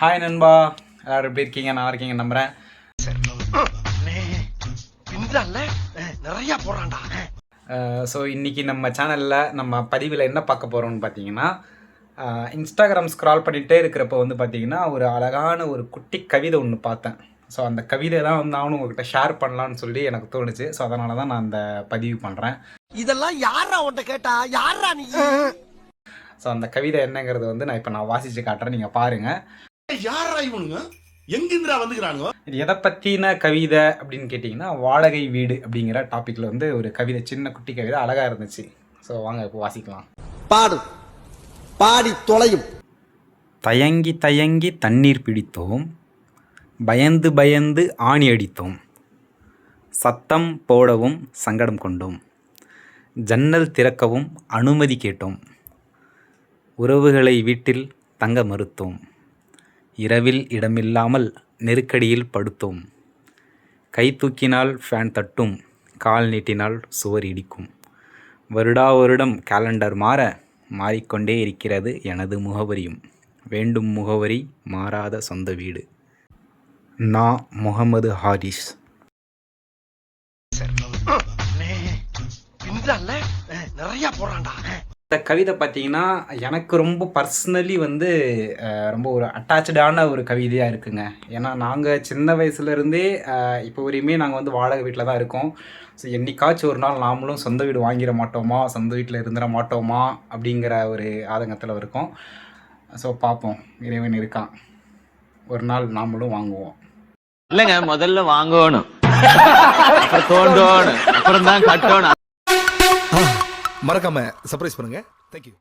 Hi நண்பா, எல்லாரும் எப்படி இருக்கீங்க? நல்லா இருக்கீங்க நம்புறேன். நிறைய போறான்டா. ஸோ இன்றைக்கி நம்ம சேனலில் நம்ம பதிவில் என்ன பார்க்க போகிறோம்னு பார்த்தீங்கன்னா, இன்ஸ்டாகிராம் ஸ்க்ரால் பண்ணிகிட்டே இருக்கிறப்ப வந்து பார்த்தீங்கன்னா ஒரு அழகான ஒரு குட்டி கவிதை ஒன்று பார்த்தேன். ஸோ அந்த கவிதை தான் வந்து நானும் உங்கள்கிட்ட ஷேர் பண்ணலான்னு சொல்லி எனக்கு தோணுச்சு. ஸோ அதனால தான் நான் அந்த பதிவு பண்ணுறேன். இதெல்லாம் யாரா உன்கிட்ட கேட்டா? யாரா நீ? ஸோ அந்த கவிதை என்னங்கிறது வந்து நான் வாசித்து காட்டுறேன், நீங்கள் பாருங்கள். யாரா இவனுங்க? எங்கிருந்துடா வந்துக்கிறானுங்க? இது எதை பற்றின கவிதை அப்படின்னு கேட்டிங்கன்னா, வாடகை வீடு அப்படிங்கிற டாப்பிக்கில் வந்து ஒரு கவிதை, சின்ன குட்டி கவிதை, அழகாக இருந்துச்சு. ஸோ வாங்க இப்போ வாசிக்கலாம். பாடு, பாடி தொலையும். தயங்கி தயங்கி தண்ணீர் பிடித்தோம், பயந்து பயந்து ஆணி அடித்தோம், சத்தம் போடவும் சங்கடம் கொண்டோம், ஜன்னல் திறக்கவும் அனுமதி கேட்டோம், உறவுகளை வீட்டில் தங்க மறுத்தோம், இரவில் இடமில்லாமல் நெருக்கடியில் படுத்தோம், கை தூக்கினால் ஃபேன் தட்டும், கால் நீட்டினால் சுவர் இடிக்கும், வருடா வருடம் கேலண்டர் மாறிக்கொண்டே இருக்கிறது எனது முகவரியும், வேண்டும் முகவரி மாறாத சொந்த வீடு. நான் முகமது ஹாரிஸ். நிறைய போறான்டா. இந்த கவிதை பார்த்தீங்கன்னா எனக்கு ரொம்ப பர்சனலி வந்து ரொம்ப ஒரு அட்டாச்சான ஒரு கவிதையாக இருக்குங்க. ஏன்னா நாங்கள் சின்ன வயசுலேருந்தே இப்போ வரையுமே நாங்கள் வந்து வாடகை வீட்டில் தான் இருக்கோம். ஸோ என்னைக்காச்சும் ஒரு நாள் நாமளும் சொந்த வீடு வாங்கிட மாட்டோமா, சொந்த வீட்டில் இருந்துட மாட்டோமா அப்படிங்கிற ஒரு ஆதங்கத்தில் இருக்கோம். ஸோ பார்ப்போம், இறைவன் இருக்கான், ஒரு நாள் நாமளும் வாங்குவோம். இல்லைங்க, முதல்ல வாங்கணும், அப்புறம் தோண்டணும், அப்புறம் தான் கட்டணும். மறக்காம சர்ப்ரைஸ் பண்ணுங்க. தேங்க்யூ.